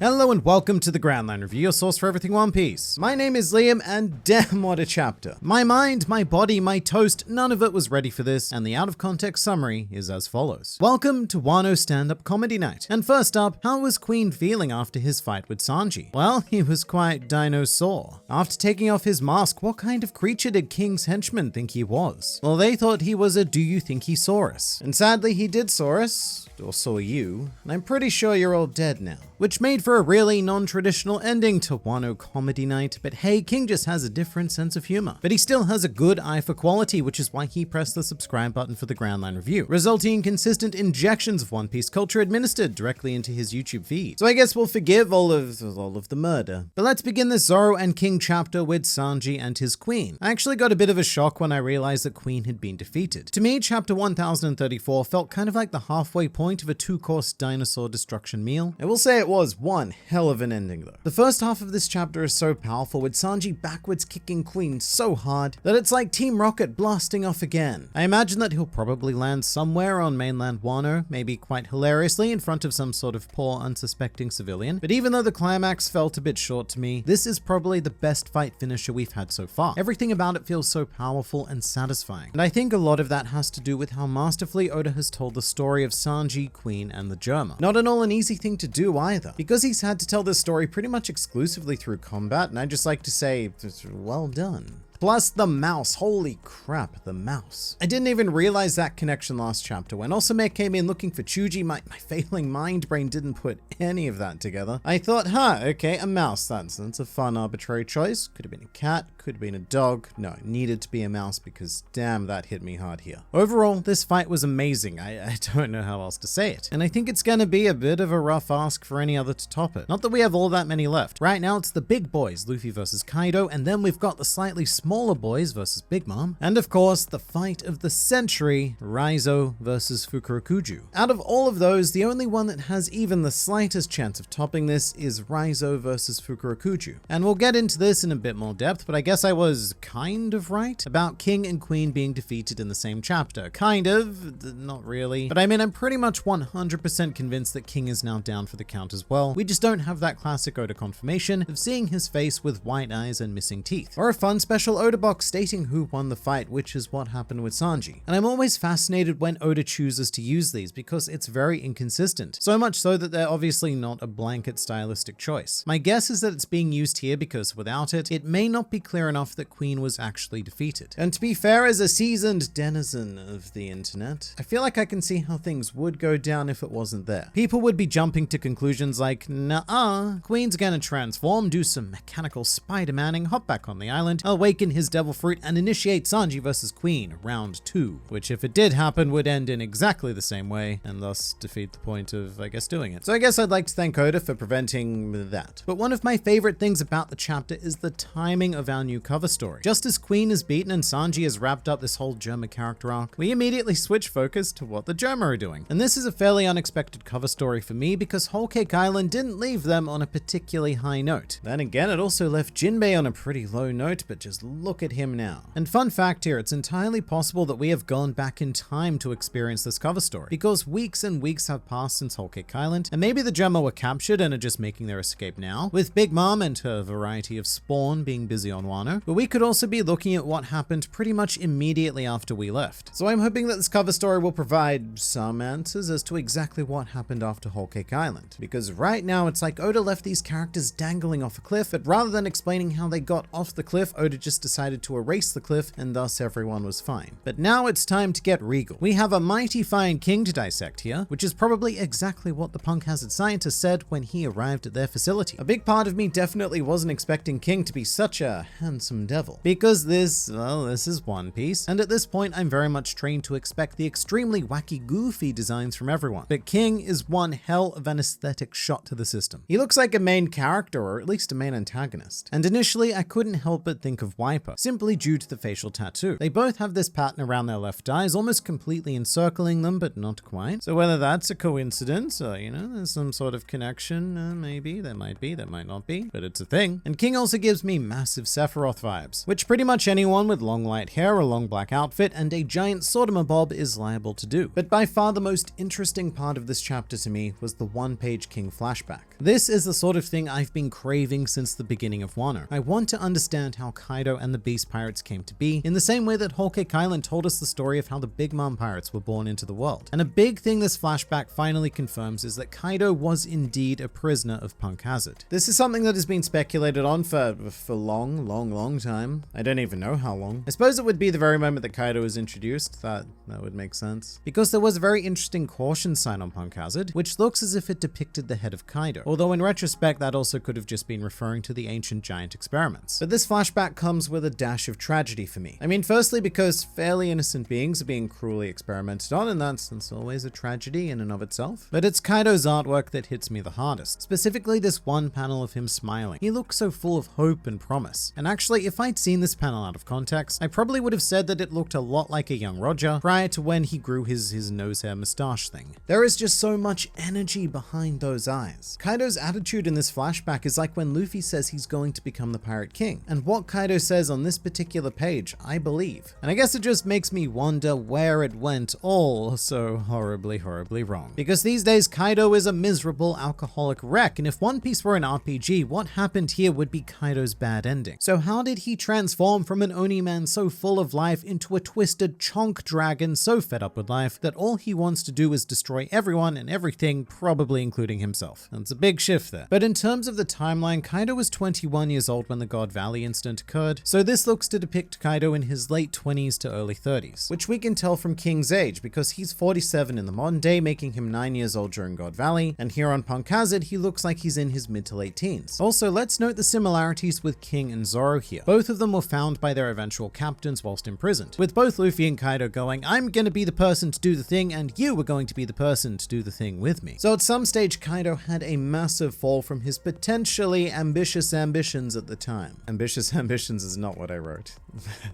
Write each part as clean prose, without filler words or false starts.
Hello and welcome to the Groundline Review, your source for everything One Piece. My name is Liam and damn what a chapter. My mind, my body, my toast, none of it was ready for this, and the out of context summary is as follows. Welcome to Wano's stand-up comedy night. And first up, how was Queen feeling after his fight with Sanji? Well, he was quite dinosaur. After taking off his mask, what kind of creature did King's henchmen think he was? Well, they thought he was a do you think he saw us? And sadly he did saw us, or saw you, and I'm pretty sure you're all dead now. Which made for a really non-traditional ending to Wano comedy night, but hey, King just has a different sense of humor. But he still has a good eye for quality, which is why he pressed the subscribe button for the Groundline Review, resulting in consistent injections of One Piece culture administered directly into his YouTube feed. So I guess we'll forgive all of the murder. But let's begin this Zoro and King chapter with Sanji and his queen. I actually got a bit of a shock when I realized that Queen had been defeated. To me, chapter 1034 felt kind of like the halfway point of a two-course dinosaur destruction meal. I will say it was one hell of an ending though. The first half of this chapter is so powerful, with Sanji backwards kicking Queen so hard that it's like Team Rocket blasting off again. I imagine that he'll probably land somewhere on mainland Wano, maybe quite hilariously in front of some sort of poor unsuspecting civilian. But even though the climax felt a bit short to me, this is probably the best fight finisher we've had so far. Everything about it feels so powerful and satisfying. And I think a lot of that has to do with how masterfully Oda has told the story of Sanji, Queen, and the Germa. Not at all an easy thing to do either, because he's had to tell this story pretty much exclusively through combat, and I just like to say, well done. Plus the mouse, holy crap, the mouse. I didn't even realize that connection last chapter. When Osame came in looking for Chuji, my failing mind brain didn't put any of that together. I thought, okay, a mouse, that's a fun arbitrary choice. Could have been a cat, could have been a dog. No, it needed to be a mouse because damn, that hit me hard here. Overall, this fight was amazing. I don't know how else to say it. And I think it's gonna be a bit of a rough ask for any other to top it. Not that we have all that many left. Right now it's the big boys, Luffy versus Kaido, and then we've got the slightly smaller boys versus Big Mom, and of course the fight of the century, Raizo versus Fukurokuju. Out of all of those, the only one that has even the slightest chance of topping this is Raizo versus Fukurokuju. And we'll get into this in a bit more depth, but I guess I was kind of right about King and Queen being defeated in the same chapter. Kind of, not really. But I mean, I'm pretty much 100% convinced that King is now down for the count as well. We just don't have that classic Oda confirmation of seeing his face with white eyes and missing teeth, or a fun special Oda box stating who won the fight, which is what happened with Sanji. And I'm always fascinated when Oda chooses to use these because it's very inconsistent. So much so that they're obviously not a blanket stylistic choice. My guess is that it's being used here because without it, it may not be clear enough that Queen was actually defeated. And to be fair, as a seasoned denizen of the internet, I feel like I can see how things would go down if it wasn't there. People would be jumping to conclusions like, nah, Queen's gonna transform, do some mechanical Spider-Manning, hop back on the island, awaken his devil fruit, and initiate Sanji versus Queen round 2, which if it did happen would end in exactly the same way and thus defeat the point of, I guess, doing it. So I guess I'd like to thank Oda for preventing that. But one of my favorite things about the chapter is the timing of our new cover story. Just as Queen is beaten and Sanji has wrapped up this whole Germa character arc, we immediately switch focus to what the Germa are doing. And this is a fairly unexpected cover story for me because Whole Cake Island didn't leave them on a particularly high note. Then again, it also left Jinbei on a pretty low note, but just look at him now. And fun fact here, it's entirely possible that we have gone back in time to experience this cover story, because weeks and weeks have passed since Whole Cake Island, and maybe the Germa were captured and are just making their escape now, with Big Mom and her variety of spawn being busy on Wano. But we could also be looking at what happened pretty much immediately after we left. So I'm hoping that this cover story will provide some answers as to exactly what happened after Whole Cake Island, because right now it's like Oda left these characters dangling off a cliff, but rather than explaining how they got off the cliff, Oda just decided to erase the cliff and thus everyone was fine. But now it's time to get regal. We have a mighty fine king to dissect here, which is probably exactly what the punk hazard scientist said when he arrived at their facility. A big part of me definitely wasn't expecting King to be such a handsome devil, because this is One Piece, and at this point I'm very much trained to expect the extremely wacky, goofy designs from everyone. But King is one hell of an aesthetic shot to the system. He looks like a main character, or at least a main antagonist. And initially I couldn't help but think of Waifu hyper, simply due to the facial tattoo. They both have this pattern around their left eyes, almost completely encircling them, but not quite. So whether that's a coincidence or, there's some sort of connection, maybe, there might be, there might not be, but it's a thing. And King also gives me massive Sephiroth vibes, which pretty much anyone with long light hair, a long black outfit, and a giant Sodoma bob is liable to do. But by far the most interesting part of this chapter to me was the one-page King flashback. This is the sort of thing I've been craving since the beginning of Wano. I want to understand how Kaido and the Beast Pirates came to be, in the same way that Whole Cake Island told us the story of how the Big Mom Pirates were born into the world. And a big thing this flashback finally confirms is that Kaido was indeed a prisoner of Punk Hazard. This is something that has been speculated on for long time. I don't even know how long. I suppose it would be the very moment that Kaido was introduced. That would make sense. Because there was a very interesting caution sign on Punk Hazard, which looks as if it depicted the head of Kaido. Although in retrospect, that also could have just been referring to the ancient giant experiments. But this flashback comes with a dash of tragedy for me. I mean, firstly, because fairly innocent beings are being cruelly experimented on, and that's always a tragedy in and of itself. But it's Kaido's artwork that hits me the hardest. Specifically, this one panel of him smiling. He looks so full of hope and promise. And actually, if I'd seen this panel out of context, I probably would have said that it looked a lot like a young Roger prior to when he grew his nose hair mustache thing. There is just so much energy behind those eyes. Kaido's attitude in this flashback is like when Luffy says he's going to become the Pirate King. And what Kaido says on this particular page, I believe. And I guess it just makes me wonder where it went all so horribly wrong. Because these days, Kaido is a miserable alcoholic wreck, and if One Piece were an RPG, what happened here would be Kaido's bad ending. So how did he transform from an Oni man so full of life into a twisted chonk dragon so fed up with life that all he wants to do is destroy everyone and everything, probably including himself? That's a big shift there. But in terms of the timeline, Kaido was 21 years old when the God Valley incident occurred, so this looks to depict Kaido in his late 20s to early 30s, which we can tell from King's age because he's 47 in the modern day, making him 9 years old during God Valley, and here on Punk Hazard, he looks like he's in his mid to late teens. Also, let's note the similarities with King and Zoro here. Both of them were found by their eventual captains whilst imprisoned, with both Luffy and Kaido going, I'm gonna be the person to do the thing, and you were going to be the person to do the thing with me. So at some stage, Kaido had a massive fall from his potentially ambitious ambitions at the time. Ambitious ambitions is not what I wrote,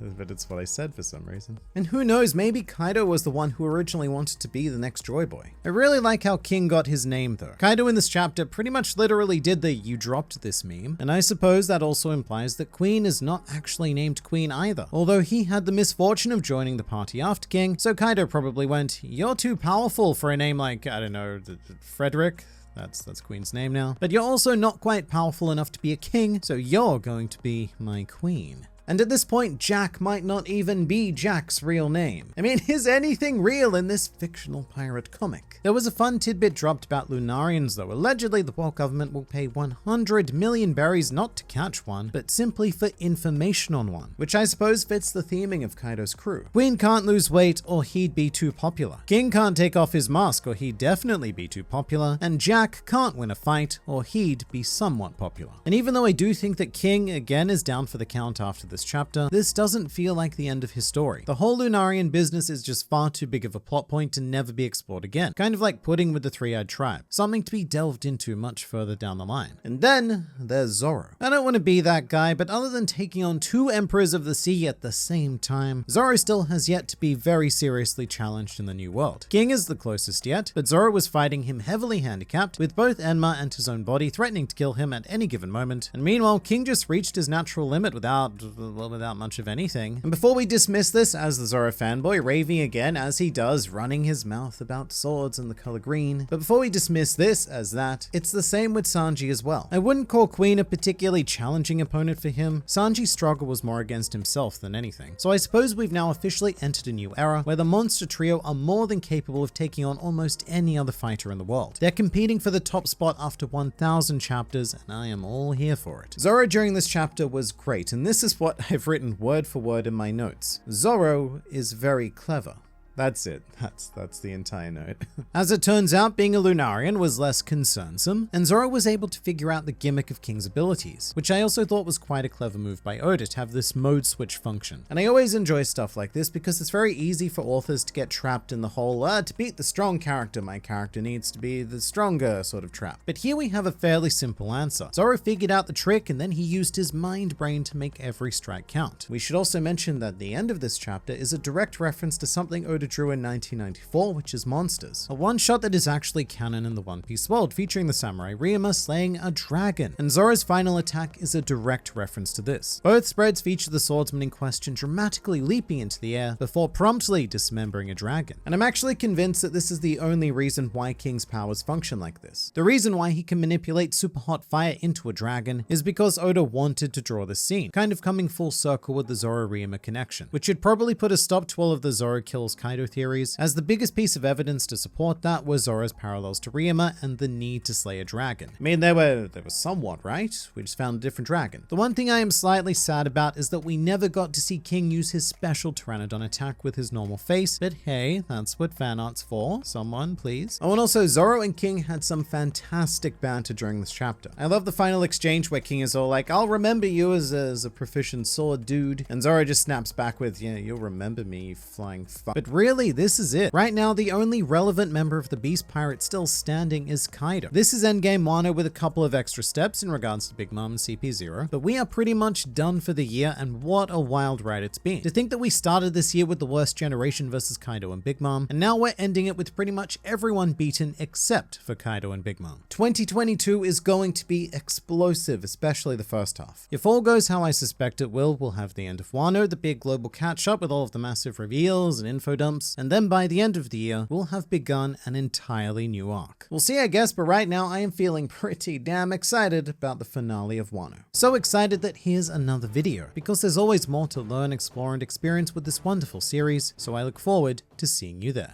but it's what I said for some reason. And who knows, maybe Kaido was the one who originally wanted to be the next Joy Boy. I really like how King got his name though. Kaido in this chapter pretty much literally did the "you dropped this" meme, and I suppose that also implies that Queen is not actually named Queen either, although he had the misfortune of joining the party after King, so Kaido probably went, you're too powerful for a name like, I don't know, Frederick. That's Queen's name now. But you're also not quite powerful enough to be a king, so you're going to be my queen. And at this point, Jack might not even be Jack's real name. I mean, is anything real in this fictional pirate comic? There was a fun tidbit dropped about Lunarians though. Allegedly, the world government will pay 100 million berries not to catch one, but simply for information on one, which I suppose fits the theming of Kaido's crew. Queen can't lose weight or he'd be too popular. King can't take off his mask or he'd definitely be too popular. And Jack can't win a fight or he'd be somewhat popular. And even though I do think that King again is down for the count after this chapter, this doesn't feel like the end of his story. The whole Lunarian business is just far too big of a plot point to never be explored again. Kind of like Pudding with the Three-Eyed Tribe. Something to be delved into much further down the line. And then there's Zoro. I don't want to be that guy, but other than taking on two Emperors of the Sea at the same time, Zoro still has yet to be very seriously challenged in the New World. King is the closest yet, but Zoro was fighting him heavily handicapped, with both Enma and his own body threatening to kill him at any given moment. And meanwhile, King just reached his natural limit without much of anything. And before we dismiss this as the Zoro fanboy, raving again as he does, running his mouth about swords and the color green, but before we dismiss this as that, it's the same with Sanji as well. I wouldn't call Queen a particularly challenging opponent for him. Sanji's struggle was more against himself than anything. So I suppose we've now officially entered a new era where the monster trio are more than capable of taking on almost any other fighter in the world. They're competing for the top spot after 1,000 chapters, and I am all here for it. Zoro during this chapter was great, and this is what I've written word for word in my notes. Zoro is very clever. That's it. That's the entire note. As it turns out, being a Lunarian was less concernsome, and Zoro was able to figure out the gimmick of King's abilities, which I also thought was quite a clever move by Oda to have this mode switch function. And I always enjoy stuff like this because it's very easy for authors to get trapped in the whole, to beat the strong character, my character needs to be the stronger sort of trap. But here we have a fairly simple answer. Zoro figured out the trick and then he used his mind brain to make every strike count. We should also mention that the end of this chapter is a direct reference to something Oda drew in 1994, which is Monsters, a one-shot that is actually canon in the One Piece world, featuring the samurai Ryuma slaying a dragon, and Zoro's final attack is a direct reference to this. Both spreads feature the swordsman in question dramatically leaping into the air before promptly dismembering a dragon, and I'm actually convinced that this is the only reason why King's powers function like this. The reason why he can manipulate super hot fire into a dragon is because Oda wanted to draw this scene, kind of coming full circle with the Zoro-Ryuma connection, which should probably put a stop to all of the Zoro kills Kaido theories, as the biggest piece of evidence to support that was Zoro's parallels to Ryuma and the need to slay a dragon. I mean, they were somewhat right. We just found a different dragon. The one thing I am slightly sad about is that we never got to see King use his special Pteranodon attack with his normal face, but hey, that's what fan art's for. Someone, please. Oh, and also Zoro and King had some fantastic banter during this chapter. I love the final exchange where King is all like, I'll remember you as a proficient sword dude, and Zoro just snaps back with, yeah, you'll remember me, you flying fuck. But really, this is it. Right now, the only relevant member of the Beast Pirate still standing is Kaido. This is Endgame Wano with a couple of extra steps in regards to Big Mom and CP0, but we are pretty much done for the year, and what a wild ride it's been. To think that we started this year with the worst generation versus Kaido and Big Mom, and now we're ending it with pretty much everyone beaten except for Kaido and Big Mom. 2022 is going to be explosive, especially the first half. If all goes how I suspect it will, we'll have the end of Wano, the big global catch-up with all of the massive reveals and info dumps, and then by the end of the year, we'll have begun an entirely new arc. We'll see, I guess, but right now I am feeling pretty damn excited about the finale of Wano. So excited that here's another video, because there's always more to learn, explore, and experience with this wonderful series, so I look forward to seeing you there.